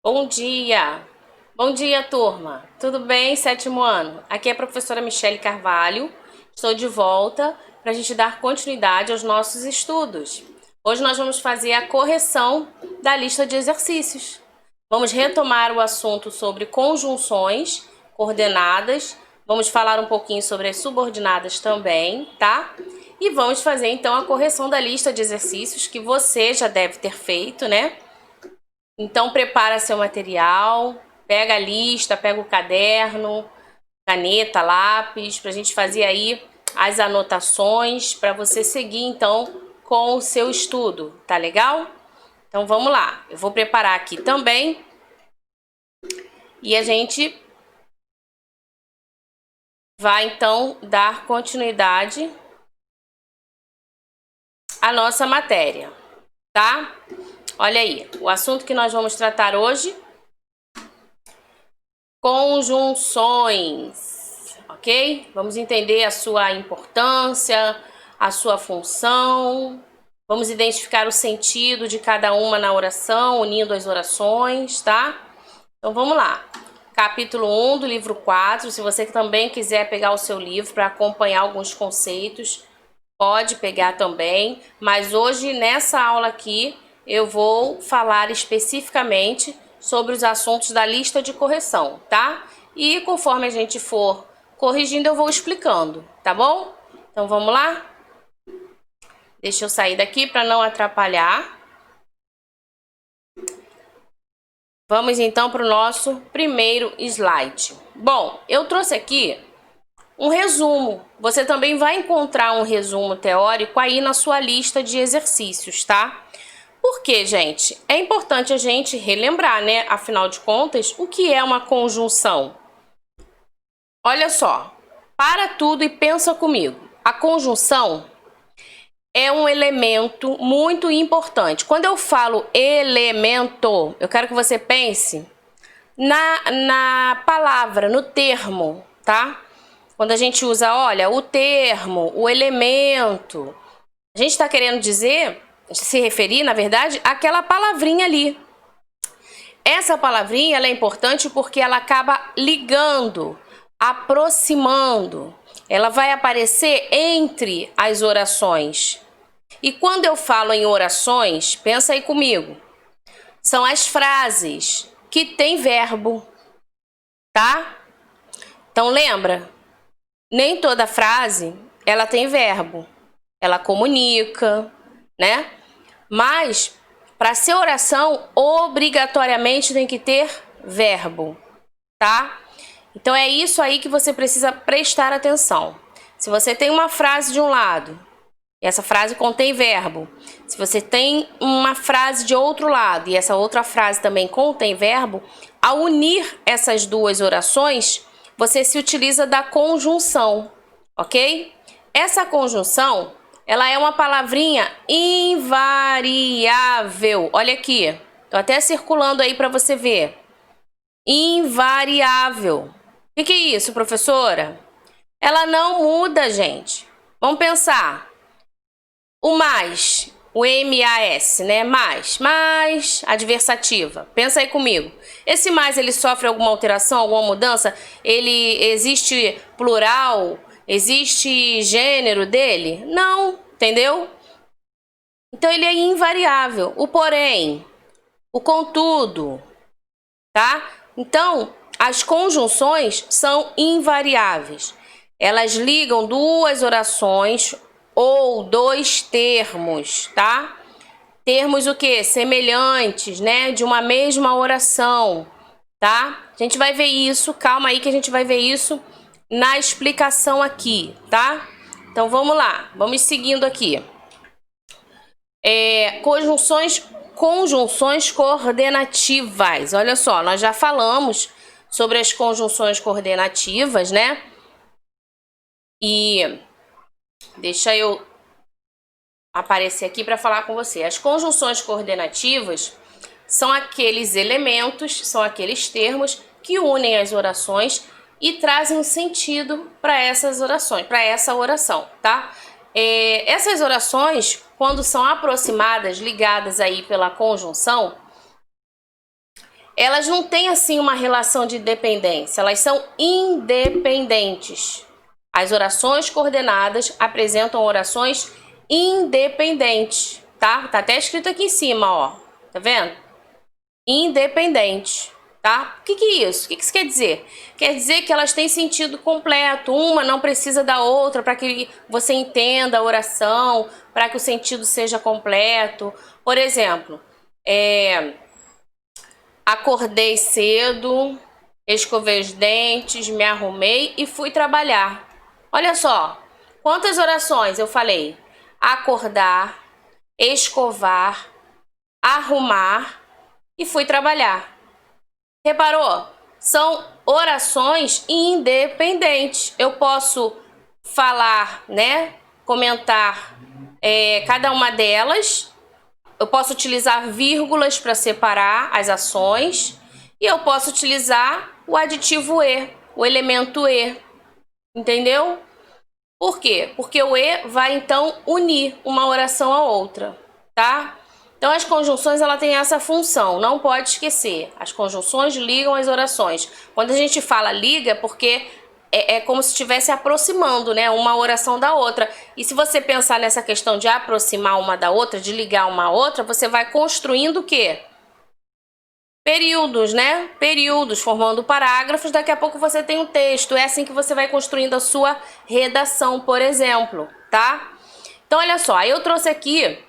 Bom dia! Bom dia, turma! Tudo bem, sétimo ano? Aqui é a professora Michele Carvalho. Estou de volta para a gente dar continuidade aos nossos estudos. Hoje nós vamos fazer a correção da lista de exercícios. Vamos retomar o assunto sobre conjunções coordenadas. Vamos falar um pouquinho sobre as subordinadas também, tá? E vamos fazer então a correção da lista de exercícios que você já deve ter feito, né? Então prepara seu material, pega a lista, pega o caderno, caneta, lápis, para a gente fazer aí as anotações para você seguir então com o seu estudo, tá legal? Então vamos lá, eu vou preparar aqui também e a gente vai então dar continuidade à nossa matéria, tá? Olha aí, o assunto que nós vamos tratar hoje: conjunções, ok? Vamos entender a sua importância, a sua função, vamos identificar o sentido de cada uma na oração, unindo as orações, tá? Então vamos lá. Capítulo 1 do livro 4, se você também quiser pegar o seu livro para acompanhar alguns conceitos, pode pegar também, mas hoje nessa aula aqui eu vou falar especificamente sobre os assuntos da lista de correção, tá? E conforme a gente for corrigindo, eu vou explicando, tá bom? Então vamos lá? Deixa eu sair daqui para não atrapalhar. Vamos então para o nosso primeiro slide. Bom, eu trouxe aqui um resumo. Você também vai encontrar um resumo teórico aí na sua lista de exercícios, tá? Por quê, gente? É importante a gente relembrar, né? Afinal de contas, o que é uma conjunção? Olha só, para tudo e pensa comigo. A conjunção é um elemento muito importante. Quando eu falo elemento, eu quero que você pense na palavra, no termo, tá? Quando a gente usa, olha, o termo, o elemento, a gente está querendo dizer, se referir, na verdade, àquela palavrinha ali. Essa palavrinha ela é importante porque ela acaba ligando, aproximando. Ela vai aparecer entre as orações. E quando eu falo em orações, pensa aí comigo, são as frases que têm verbo, tá? Então lembra, nem toda frase ela tem verbo, ela comunica, né? Mas para ser oração, obrigatoriamente tem que ter verbo, tá? Então é isso aí que você precisa prestar atenção. Se você tem uma frase de um lado, e essa frase contém verbo. Se você tem uma frase de outro lado e essa outra frase também contém verbo, ao unir essas duas orações, você se utiliza da conjunção, ok? Essa conjunção, ela é uma palavrinha invariável. Olha aqui, tô até circulando aí para você ver. Invariável. O que é isso, professora? Ela não muda, gente. Vamos pensar. O mais, o MAS, né? Mais, adversativa. Pensa aí comigo. Esse mais, ele sofre alguma alteração, alguma mudança? Ele existe plural? Existe gênero dele? Não, entendeu? Então ele é invariável. O porém, o contudo, tá? Então, as conjunções são invariáveis. Elas ligam duas orações ou dois termos, tá? Termos o quê? Semelhantes, né? De uma mesma oração, tá? A gente vai ver isso, calma aí que a gente vai ver isso na explicação aqui, tá? Então vamos lá, vamos seguindo aqui. Conjunções coordenativas. Olha só, nós já falamos sobre as conjunções coordenativas, né? E deixa eu aparecer aqui para falar com você. As conjunções coordenativas são aqueles elementos, são aqueles termos que unem as orações e trazem um sentido para essas orações, para essa oração, tá? Essas orações, quando são aproximadas, ligadas aí pela conjunção, elas não têm assim uma relação de dependência, elas são independentes. As orações coordenadas apresentam orações independentes, tá? Tá até escrito aqui em cima, ó. Tá vendo? Independente, tá? O que é isso? O que isso quer dizer? Quer dizer que elas têm sentido completo. Uma não precisa da outra para que você entenda a oração, para que o sentido seja completo. Por exemplo, acordei cedo, escovei os dentes, me arrumei e fui trabalhar. Olha só, quantas orações eu falei? Acordar, escovar, arrumar e fui trabalhar. Reparou? São orações independentes. Eu posso falar, né? Comentar cada uma delas. Eu posso utilizar vírgulas para separar as ações. E eu posso utilizar o aditivo e, o elemento e. Entendeu? Por quê? Porque o e vai, então, unir uma oração a outra, tá? Então, as conjunções, ela tem essa função, não pode esquecer. As conjunções ligam as orações. Quando a gente fala liga, é porque é como se estivesse aproximando, né, uma oração da outra. E se você pensar nessa questão de aproximar uma da outra, de ligar uma a outra, você vai construindo o quê? Períodos, né? Períodos, formando parágrafos. Daqui a pouco você tem um texto. É assim que você vai construindo a sua redação, por exemplo, tá? Então, olha só, aí eu trouxe aqui,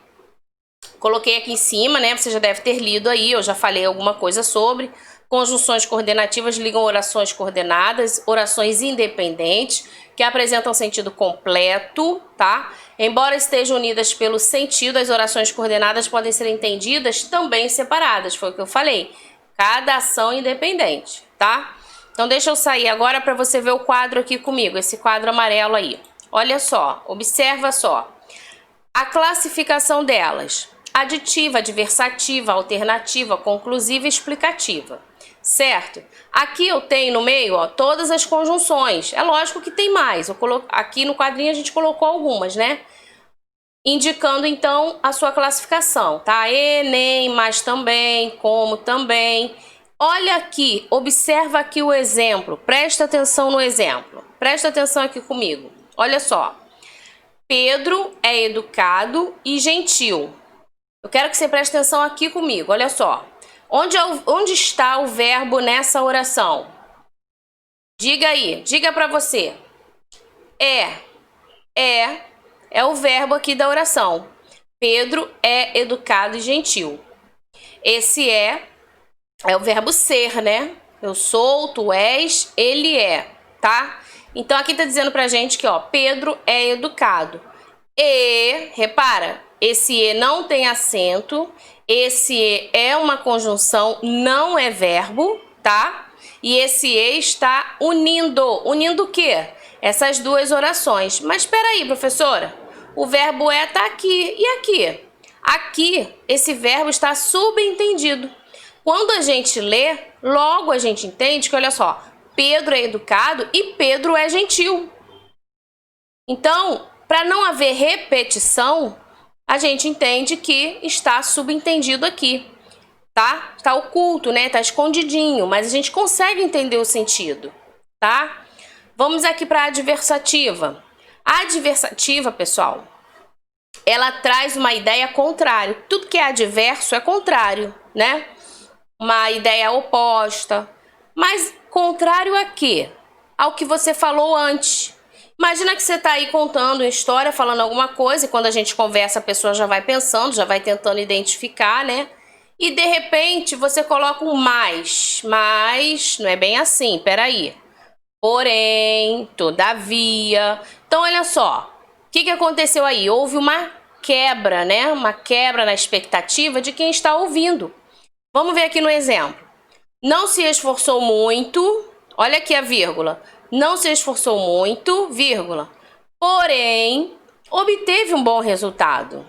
coloquei aqui em cima, né? Você já deve ter lido aí, eu já falei alguma coisa sobre. Conjunções coordenativas ligam orações coordenadas, orações independentes, que apresentam sentido completo, tá? Embora estejam unidas pelo sentido, as orações coordenadas podem ser entendidas também separadas, foi o que eu falei. Cada ação independente, tá? Então, deixa eu sair agora para você ver o quadro aqui comigo, esse quadro amarelo aí. Olha só, observa só. A classificação delas: aditiva, adversativa, alternativa, conclusiva e explicativa. Certo? Aqui eu tenho no meio, ó, todas as conjunções. É lógico que tem mais. Aqui no quadrinho a gente colocou algumas, né? Indicando, então, a sua classificação, tá? E, nem, mas também, como também. Olha aqui, observa aqui o exemplo. Presta atenção no exemplo. Presta atenção aqui comigo. Olha só. Pedro é educado e gentil. Eu quero que você preste atenção aqui comigo. Olha só. Onde está o verbo nessa oração? Diga aí, diga para você. É o verbo aqui da oração. Pedro é educado e gentil. Esse é o verbo ser, né? Eu sou, tu és, ele é, tá? Então aqui tá dizendo pra gente que, ó, Pedro é educado. E, repara, esse e não tem acento. Esse e é uma conjunção, não é verbo, tá? E esse e está unindo. Unindo o quê? Essas duas orações. Mas espera aí, professora. O verbo é tá aqui e aqui. Aqui, esse verbo está subentendido. Quando a gente lê, logo a gente entende que, olha só, Pedro é educado e Pedro é gentil. Então, para não haver repetição, a gente entende que está subentendido aqui, tá? Está oculto, né? Está escondidinho, mas a gente consegue entender o sentido, tá? Vamos aqui para a adversativa. A adversativa, pessoal, ela traz uma ideia contrária. Tudo que é adverso é contrário, né? Uma ideia oposta. Mas contrário a quê? Ao que você falou antes. Imagina que você está aí contando uma história, falando alguma coisa, e quando a gente conversa, a pessoa já vai pensando, já vai tentando identificar, né? E de repente você coloca um mais. Mas não é bem assim, peraí. Porém, todavia. Então, olha só. O que aconteceu aí? Houve uma quebra, né? Uma quebra na expectativa de quem está ouvindo. Vamos ver aqui no exemplo. Não se esforçou muito. Olha aqui a vírgula. Não se esforçou muito, vírgula. Porém, obteve um bom resultado.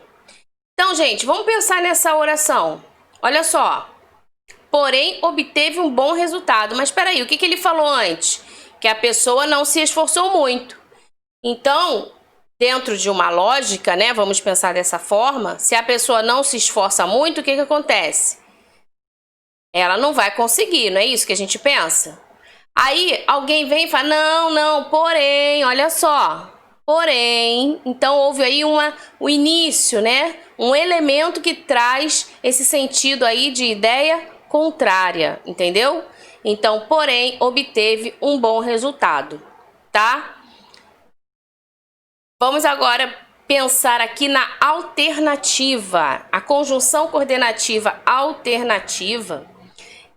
Então, gente, vamos pensar nessa oração. Olha só. Porém, obteve um bom resultado. Mas espera aí, o que ele falou antes? Que a pessoa não se esforçou muito. Então, dentro de uma lógica, né, vamos pensar dessa forma, se a pessoa não se esforça muito, o que acontece? Ela não vai conseguir, não é isso que a gente pensa? Aí alguém vem e fala, não, não, porém, olha só. Porém, então houve aí o início, né? Um elemento que traz esse sentido aí de ideia contrária, entendeu? Então, porém, obteve um bom resultado, tá? Vamos agora pensar aqui na alternativa. A conjunção coordenativa alternativa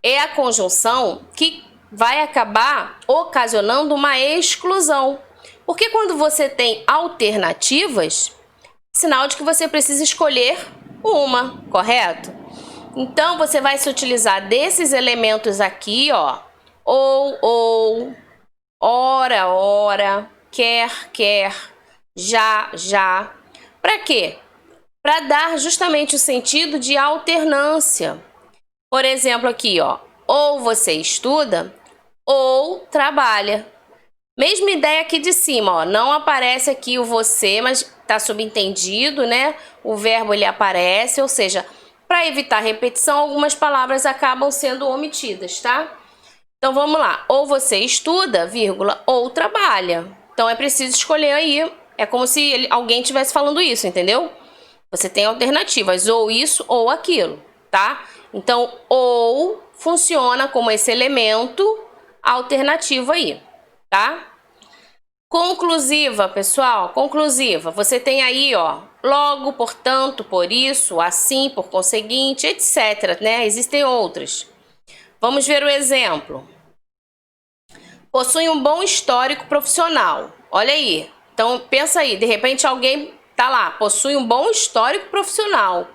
é a conjunção que vai acabar ocasionando uma exclusão. Porque quando você tem alternativas, sinal de que você precisa escolher uma, correto? Então, você vai se utilizar desses elementos aqui, ó. Ou, ora, quer, já. Para quê? Para dar justamente o sentido de alternância. Por exemplo, aqui, ó. Ou você estuda ou trabalha. Mesma ideia aqui de cima, ó. Não aparece aqui o você, mas tá subentendido, né? O verbo ele aparece, ou seja, para evitar repetição, algumas palavras acabam sendo omitidas, tá? Então vamos lá. Ou você estuda, vírgula, ou trabalha. Então é preciso escolher aí. É como se alguém estivesse falando isso, entendeu? Você tem alternativas, ou isso ou aquilo, tá? Então, ou funciona como esse elemento alternativo aí, tá? Conclusiva, pessoal, conclusiva. Você tem aí, ó, logo, portanto, por isso, assim, por conseguinte, etc, né? Existem outras. Vamos ver o exemplo. Possui um bom histórico profissional. Olha aí. Então, pensa aí, de repente alguém tá lá, possui um bom histórico profissional.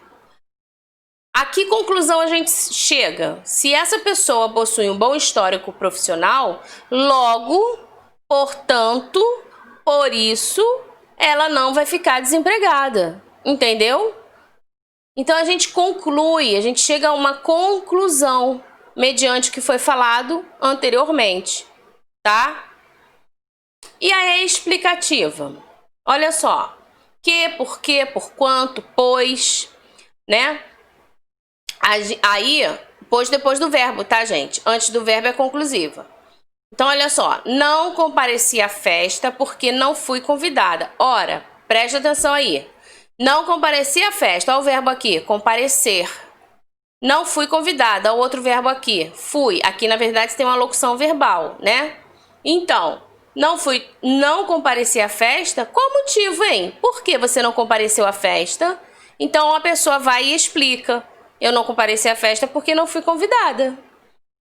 A que conclusão a gente chega? Se essa pessoa possui um bom histórico profissional, logo, portanto, por isso, ela não vai ficar desempregada. Entendeu? Então a gente conclui, a gente chega a uma conclusão mediante o que foi falado anteriormente, tá? E a explicativa? Olha só. Que, por quê, por quanto, pois, né? Aí, pois depois do verbo, tá, gente? Antes do verbo é conclusiva. Então, olha só. Não compareci à festa porque não fui convidada. Ora, preste atenção aí. Não compareci à festa. Olha o verbo aqui, comparecer. Não fui convidada. Olha o outro verbo aqui, fui. Aqui, na verdade, tem uma locução verbal, né? Então, não compareci à festa. Qual o motivo, hein? Por que você não compareceu à festa? Então, a pessoa vai e explica. Eu não compareci à festa porque não fui convidada.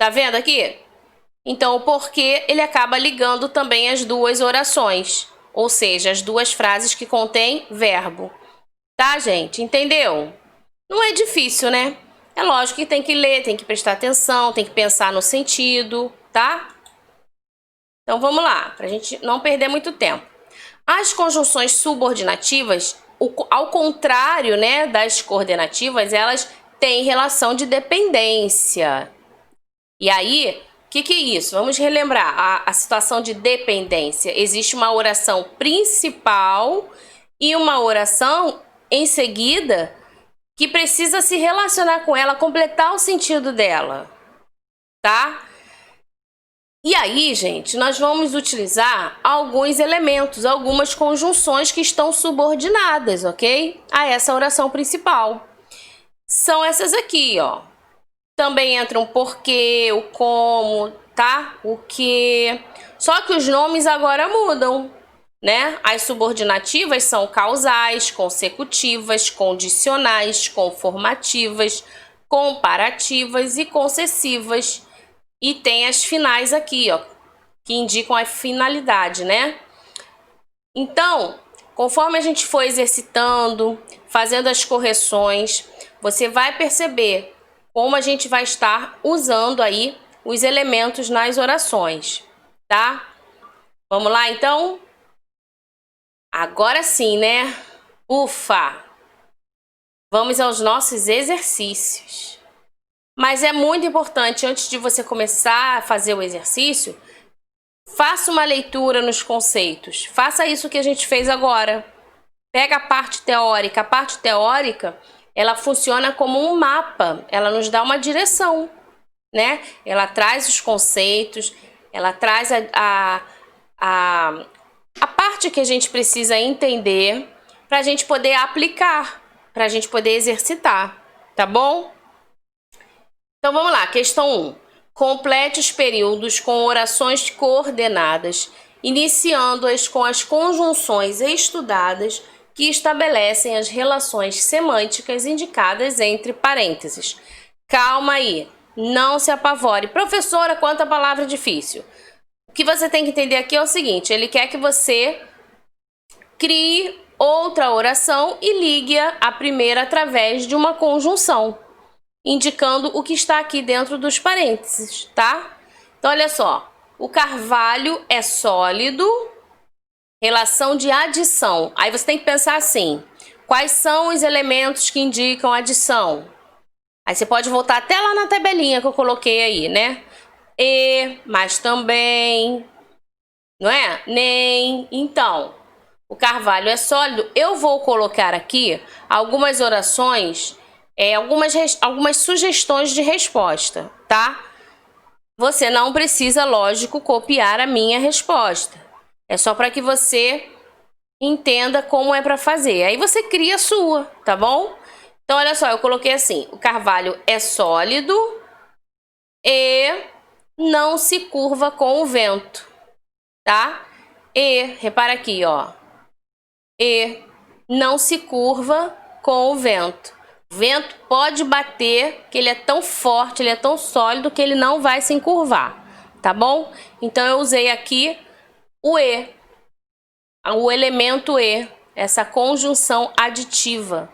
Tá vendo aqui? Então, o porquê, ele acaba ligando também as duas orações. Ou seja, as duas frases que contêm verbo. Tá, gente? Entendeu? Não é difícil, né? É lógico que tem que ler, tem que prestar atenção, tem que pensar no sentido, tá? Então, vamos lá, pra gente não perder muito tempo. As conjunções subordinativas, ao contrário, né, das coordenativas, elas têm relação de dependência. E aí, o que é isso? Vamos relembrar a situação de dependência. Existe uma oração principal e uma oração em seguida que precisa se relacionar com ela, completar o sentido dela, tá? E aí, gente, nós vamos utilizar alguns elementos, algumas conjunções que estão subordinadas, ok? A essa oração principal. São essas aqui, ó. Também entram o porquê, o como, tá? O que. Só que os nomes agora mudam, né? As subordinativas são causais, consecutivas, condicionais, conformativas, comparativas e concessivas. E tem as finais aqui, ó, que indicam a finalidade, né? Então, conforme a gente for exercitando, fazendo as correções, você vai perceber como a gente vai estar usando aí os elementos nas orações, tá? Vamos lá, então? Agora sim, né? Ufa! Vamos aos nossos exercícios. Mas é muito importante, antes de você começar a fazer o exercício, faça uma leitura nos conceitos. Faça isso que a gente fez agora. Pega a parte teórica. A parte teórica, ela funciona como um mapa. Ela nos dá uma direção. né? Ela traz os conceitos, ela traz a parte que a gente precisa entender para a gente poder aplicar, para a gente poder exercitar, tá bom? Então vamos lá, questão 1. Complete os períodos com orações coordenadas, iniciando-as com as conjunções estudadas que estabelecem as relações semânticas indicadas entre parênteses. Calma aí, não se apavore. Professora, quanta palavra difícil. O que você tem que entender aqui é o seguinte, ele quer que você crie outra oração e ligue-a à primeira através de uma conjunção, indicando o que está aqui dentro dos parênteses, tá? Então, olha só. O carvalho é sólido, relação de adição. Aí você tem que pensar assim, quais são os elementos que indicam adição? Aí você pode voltar até lá na tabelinha que eu coloquei aí, né? E, mas também, não é? Nem. Então, o carvalho é sólido. Eu vou colocar aqui algumas orações, algumas sugestões de resposta, tá? Você não precisa, lógico, copiar a minha resposta. É só para que você entenda como é para fazer. Aí você cria a sua, tá bom? Então, olha só, eu coloquei assim, o carvalho é sólido e não se curva com o vento, tá? E, repara aqui, ó. E não se curva com o vento. O vento pode bater, que ele é tão forte, ele é tão sólido que ele não vai se encurvar, tá bom? Então eu usei aqui o E, o elemento E, essa conjunção aditiva,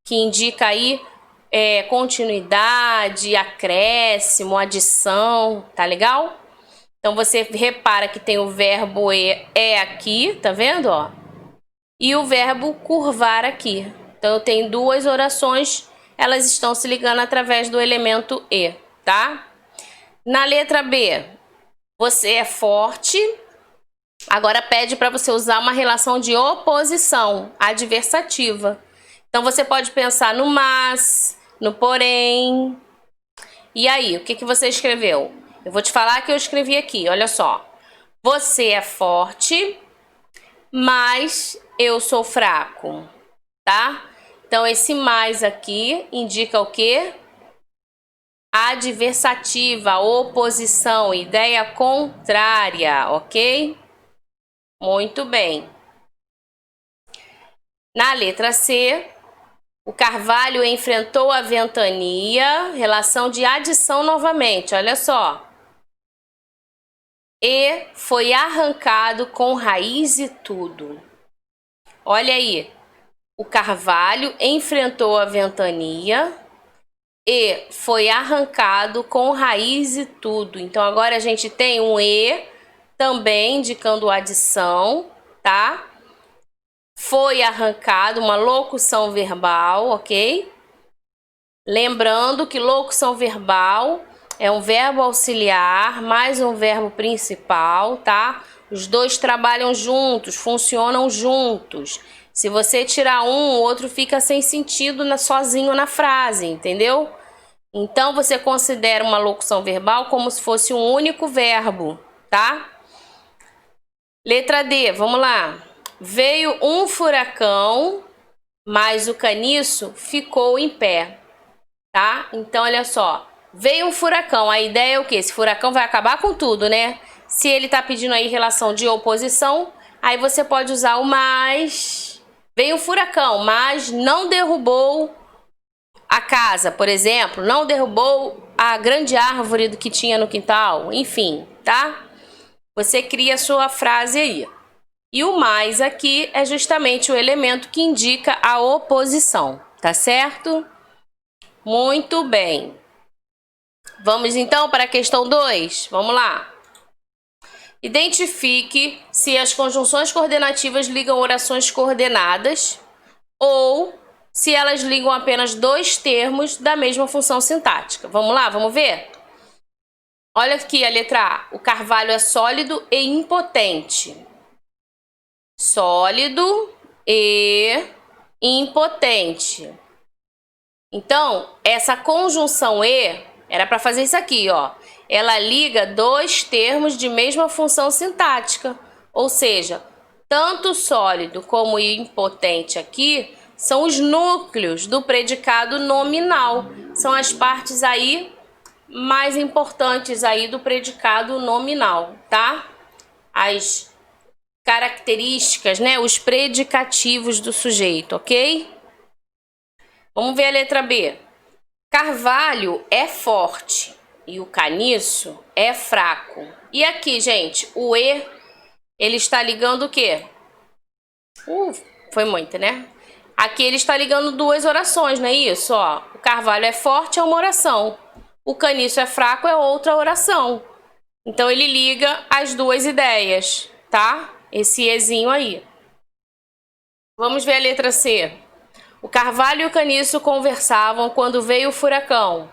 que indica aí continuidade, acréscimo, adição, tá legal? Então você repara que tem o verbo é aqui, tá vendo, ó? E o verbo curvar aqui. Então eu tenho duas orações, elas estão se ligando através do elemento E, tá? Na letra B, você é forte. Agora pede para você usar uma relação de oposição adversativa. Então você pode pensar no mas, no porém. E aí, o que você escreveu? Eu vou te falar que eu escrevi aqui, olha só. Você é forte, mas eu sou fraco, tá? Então esse mais aqui indica o quê? Adversativa, oposição, ideia contrária, ok? Muito bem. Na letra C, o carvalho enfrentou a ventania, relação de adição novamente, olha só. E foi arrancado com raiz e tudo. Olha aí, o carvalho enfrentou a ventania e foi arrancado com raiz e tudo. Então agora a gente tem um E também indicando adição, tá? Foi arrancado, uma locução verbal, ok? Lembrando que locução verbal é um verbo auxiliar mais um verbo principal, tá? Os dois trabalham juntos, funcionam juntos. Se você tirar um, o outro fica sem sentido sozinho na frase, entendeu? Então você considera uma locução verbal como se fosse um único verbo, tá? Letra D, vamos lá. Veio um furacão, mas o caniço ficou em pé, tá? Então, olha só. Veio um furacão, a ideia é o quê? Esse furacão vai acabar com tudo, né? Se ele tá pedindo aí relação de oposição, aí você pode usar o mais. Veio um furacão, mas não derrubou a casa, por exemplo. Não derrubou a grande árvore do que tinha no quintal. Enfim, tá? Você cria a sua frase aí. E o mais aqui é justamente o elemento que indica a oposição, tá certo? Muito bem. Vamos então para a questão 2. Vamos lá. Identifique se as conjunções coordenativas ligam orações coordenadas ou se elas ligam apenas dois termos da mesma função sintática. Vamos lá, vamos ver? Olha aqui a letra A. O carvalho é sólido e impotente. Sólido e impotente. Então, essa conjunção E, Era para fazer isso aqui, ó. Ela liga dois termos de mesma função sintática. Ou seja, tanto sólido como impotente aqui são os núcleos do predicado nominal. São as partes aí mais importantes aí do predicado nominal, tá? As características, né? Os predicativos do sujeito, ok? Vamos ver a letra B. Carvalho é forte e o caniço é fraco. E aqui, gente, o E, ele está ligando o quê? Foi muito, né? Aqui ele está ligando duas orações, não é isso? Ó, o Carvalho é forte é uma oração. O caniço é fraco é outra oração. Então ele liga as duas ideias, tá? Esse Ezinho aí. Vamos ver a letra C. O Carvalho e o caniço conversavam quando veio o furacão.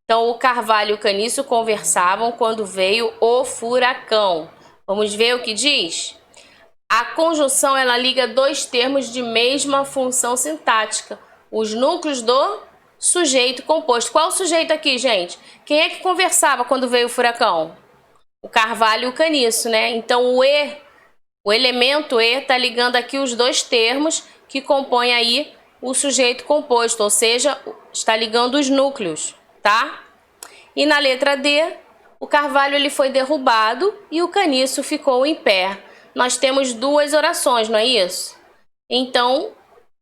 Então o Carvalho e o caniço conversavam quando veio o furacão. Vamos ver o que diz? A conjunção, ela liga dois termos de mesma função sintática. Os núcleos do sujeito composto. Qual o sujeito aqui, gente? Quem é que conversava quando veio o furacão? O Carvalho e o caniço, né? Então o E, o elemento E, está ligando aqui os dois termos que compõem aí o sujeito composto. Ou seja, está ligando os núcleos, tá? E na letra D, o Carvalho ele foi derrubado e o caniço ficou em pé. Nós temos duas orações, não é isso? Então,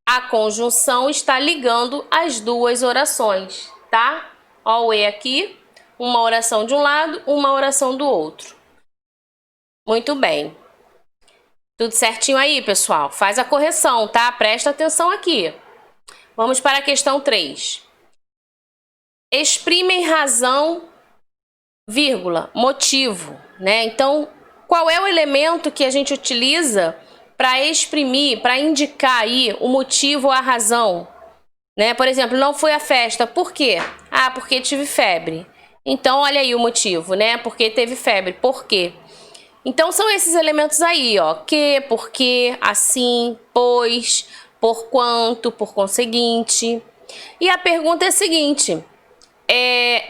a conjunção está ligando as duas orações, tá? Ó o E aqui, uma oração de um lado, uma oração do outro. Muito bem. Tudo certinho aí, pessoal? Faz a correção, tá? Presta atenção aqui. Vamos para a questão 3. Exprimem razão, vírgula, motivo, né? Então, qual é o elemento que a gente utiliza para exprimir, para indicar aí o motivo, a razão, né? Por exemplo, não fui à festa. Por quê? Ah, porque tive febre. Então, olha aí o motivo, né? Porque teve febre. Por quê? Então, são esses elementos aí, ó. Que, porque, assim, pois, por quanto, por conseguinte. E a pergunta é a seguinte.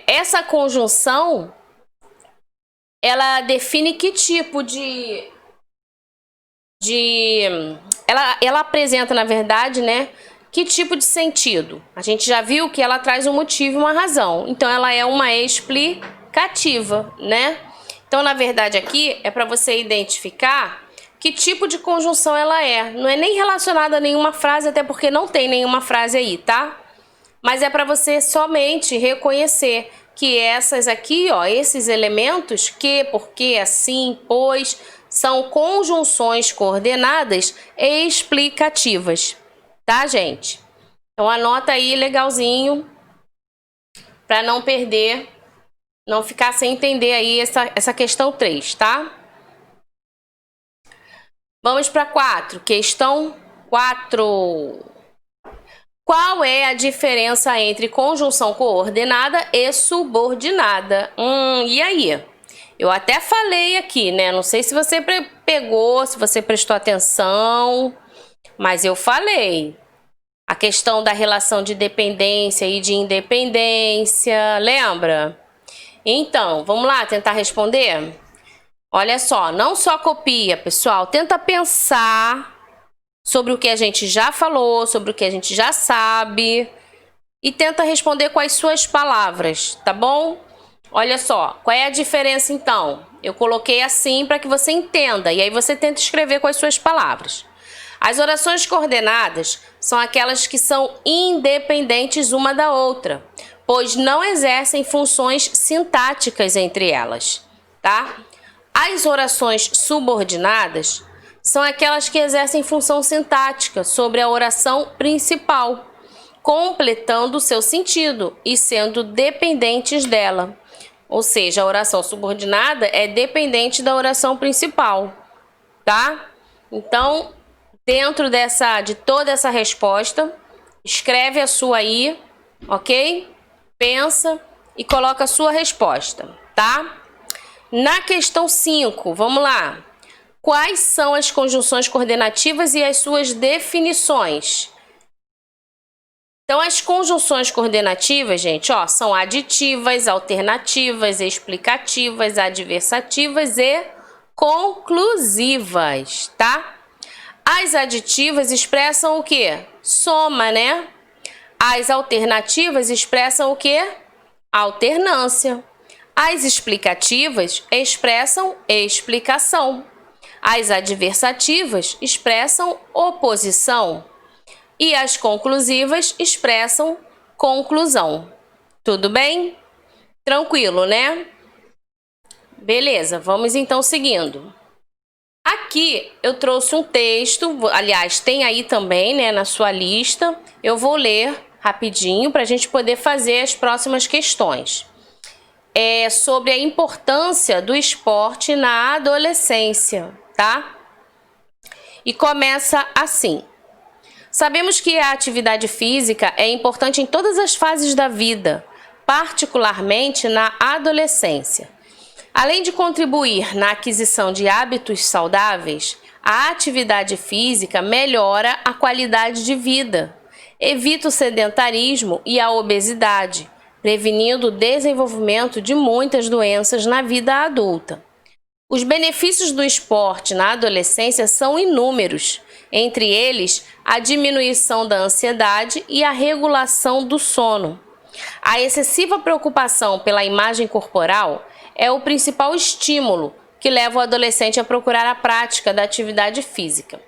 Essa conjunção, ela define que tipo ela apresenta, na verdade, né, que tipo de sentido? A gente já viu que ela traz um motivo e uma razão. Então, ela é uma explicativa, né? Então, na verdade, aqui é para você identificar que tipo de conjunção ela é. Não é nem relacionada a nenhuma frase, até porque não tem nenhuma frase aí, tá? Mas é para você somente reconhecer que essas aqui, ó, esses elementos, que, porque, assim, pois, são conjunções coordenadas explicativas, tá, gente? Então anota aí legalzinho para não perder, não ficar sem entender aí essa questão 3, tá? Vamos para 4, questão 4. Qual é a diferença entre conjunção coordenada e subordinada? E aí? Eu até falei aqui, né? Não sei se você pegou, se você prestou atenção, mas eu falei. A questão da relação de dependência e de independência, lembra? Então, vamos lá tentar responder? Olha só, não só copia, pessoal. Tenta pensar sobre o que a gente já falou, sobre o que a gente já sabe e tenta responder com as suas palavras, tá bom? Olha só, qual é a diferença então? Eu coloquei assim para que você entenda e aí você tenta escrever com as suas palavras. As orações coordenadas são aquelas que são independentes uma da outra, pois não exercem funções sintáticas entre elas, tá? As orações subordinadas são aquelas que exercem função sintática sobre a oração principal, completando o seu sentido e sendo dependentes dela. Ou seja, a oração subordinada é dependente da oração principal, tá? Então, dentro de toda essa resposta, escreve a sua aí, ok? Pensa e coloca a sua resposta, tá? Na questão 5, vamos lá. Quais são as conjunções coordenativas e as suas definições? Então, as conjunções coordenativas, gente, ó, são aditivas, alternativas, explicativas, adversativas e conclusivas, tá? As aditivas expressam o quê? Soma, né? As alternativas expressam o quê? Alternância. As explicativas expressam explicação. As adversativas expressam oposição. E as conclusivas expressam conclusão. Tudo bem? Tranquilo, né? Beleza, vamos então seguindo. Aqui eu trouxe um texto, aliás, tem aí também, né, na sua lista. Eu vou ler rapidinho para a gente poder fazer as próximas questões. É sobre a importância do esporte na adolescência, tá? E começa assim. Sabemos que a atividade física é importante em todas as fases da vida, particularmente na adolescência. Além de contribuir na aquisição de hábitos saudáveis, a atividade física melhora a qualidade de vida, evita o sedentarismo e a obesidade, prevenindo o desenvolvimento de muitas doenças na vida adulta. Os benefícios do esporte na adolescência são inúmeros, entre eles a diminuição da ansiedade e a regulação do sono. A excessiva preocupação pela imagem corporal é o principal estímulo que leva o adolescente a procurar a prática da atividade física.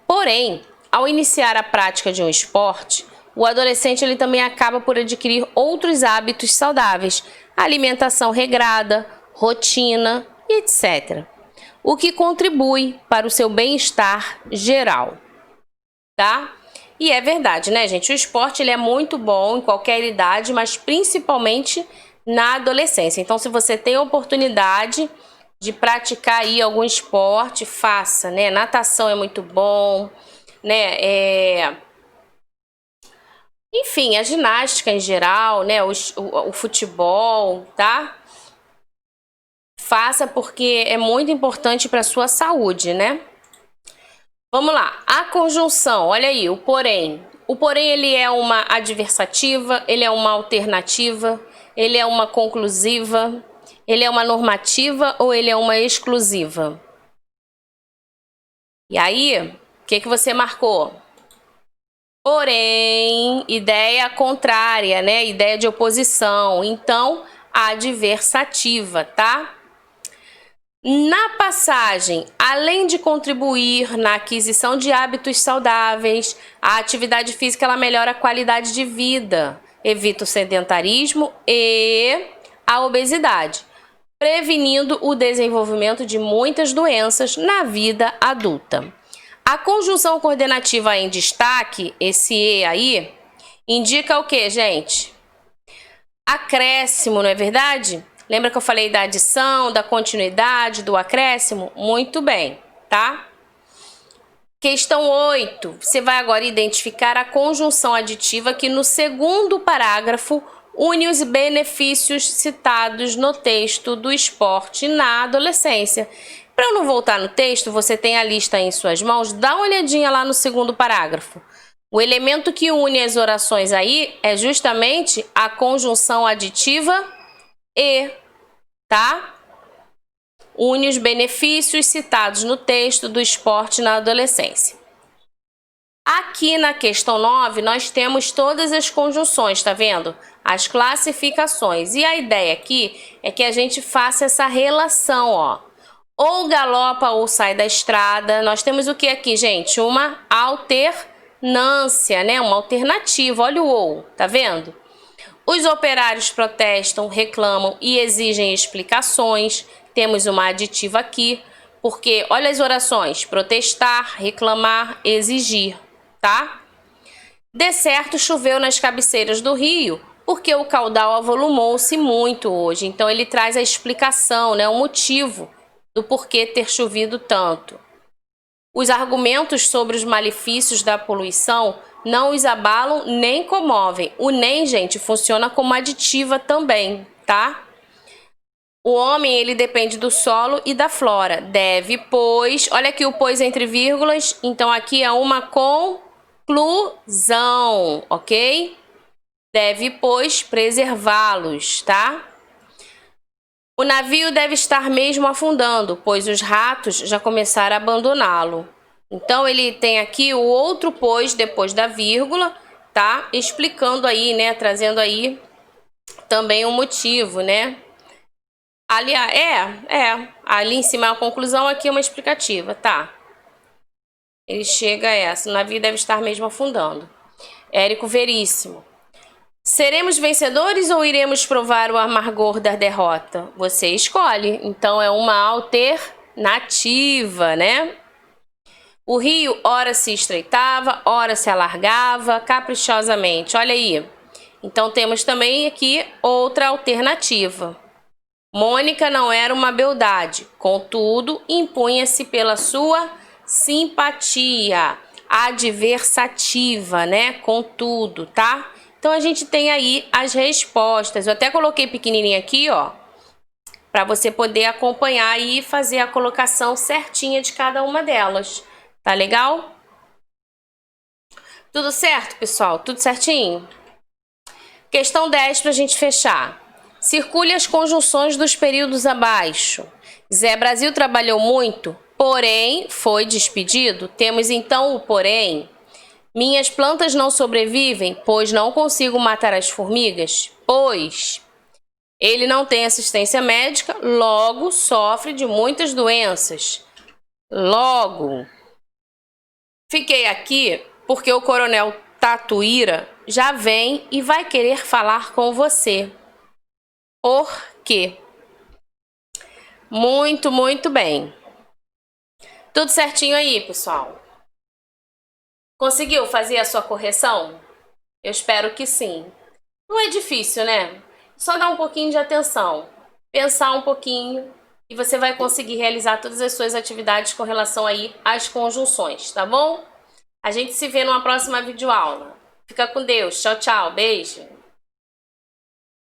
Porém, ao iniciar a prática de um esporte, o adolescente ele também acaba por adquirir outros hábitos saudáveis, alimentação regrada, rotina, etc., o que contribui para o seu bem-estar geral, tá? E é verdade, né, gente? O esporte ele é muito bom em qualquer idade, mas principalmente na adolescência. Então, se você tem a oportunidade de praticar aí algum esporte, faça, né? Natação é muito bom, né? Enfim, a ginástica em geral, né? O futebol, tá? Faça porque é muito importante para a sua saúde, né? Vamos lá. A conjunção, olha aí, o porém. O porém, ele é uma adversativa, ele é uma alternativa, ele é uma conclusiva, ele é uma normativa ou ele é uma exclusiva? E aí, o que você marcou? Porém, ideia contrária, né? Ideia de oposição. Então, adversativa, tá? Na passagem, além de contribuir na aquisição de hábitos saudáveis, a atividade física ela melhora a qualidade de vida, evita o sedentarismo e a obesidade, prevenindo o desenvolvimento de muitas doenças na vida adulta. A conjunção coordenativa em destaque, esse E aí, indica o que, gente? Acréscimo, não é verdade? Lembra que eu falei da adição, da continuidade, do acréscimo? Muito bem, tá? Questão 8. Você vai agora identificar a conjunção aditiva que no segundo parágrafo une os benefícios citados no texto do esporte na adolescência. Para eu não voltar no texto, você tem a lista aí em suas mãos, dá uma olhadinha lá no segundo parágrafo. O elemento que une as orações aí é justamente a conjunção aditiva e, tá? Une os benefícios citados no texto do esporte na adolescência. Aqui na questão 9, nós temos todas as conjunções, tá vendo? As classificações. E a ideia aqui é que a gente faça essa relação, ó. Ou galopa ou sai da estrada. Nós temos o que aqui, gente? Uma alternância, né? Uma alternativa. Olha o ou, tá vendo? Os operários protestam, reclamam e exigem explicações. Temos uma aditiva aqui, porque olha as orações: protestar, reclamar, exigir, tá? De certo, choveu nas cabeceiras do rio, porque o caudal avolumou-se muito hoje. Então ele traz a explicação, né, o motivo do porquê ter chovido tanto. Os argumentos sobre os malefícios da poluição não os abalam nem comovem. O nem, gente, funciona como aditiva também, tá? O homem, ele depende do solo e da flora. Deve, pois... Olha aqui o pois entre vírgulas. Então, aqui é uma conclusão, ok? Deve, pois, preservá-los, tá? O navio deve estar mesmo afundando, pois os ratos já começaram a abandoná-lo. Então, ele tem aqui o outro pois depois da vírgula, tá? Explicando aí, né? Trazendo aí também um motivo, né? Aliás, ali em cima é a conclusão, aqui é uma explicativa, tá? Ele chega a essa, o navio deve estar mesmo afundando. Érico Veríssimo. Seremos vencedores ou iremos provar o amargor da derrota? Você escolhe. Então é uma alternativa, né? O rio ora se estreitava, ora se alargava caprichosamente. Olha aí. Então temos também aqui outra alternativa. Mônica não era uma beldade, contudo, impunha-se pela sua simpatia, adversativa, né? Contudo, tá? Então a gente tem aí as respostas. Eu até coloquei pequenininha aqui, ó, para você poder acompanhar e fazer a colocação certinha de cada uma delas. Tá legal? Tudo certo, pessoal? Tudo certinho? Questão 10 para a gente fechar. Circule as conjunções dos períodos abaixo. Zé Brasil trabalhou muito, porém foi despedido. Temos então o porém. Minhas plantas não sobrevivem, pois não consigo matar as formigas. Pois ele não tem assistência médica, logo sofre de muitas doenças. Logo, fiquei aqui porque o coronel Tatuíra já vem e vai querer falar com você. Por quê? Muito, muito bem. Tudo certinho aí, pessoal? Conseguiu fazer a sua correção? Eu espero que sim. Não é difícil, né? Só dar um pouquinho de atenção, pensar um pouquinho e você vai conseguir realizar todas as suas atividades com relação aí às conjunções, tá bom? A gente se vê numa próxima videoaula. Fica com Deus. Tchau, tchau. Beijo.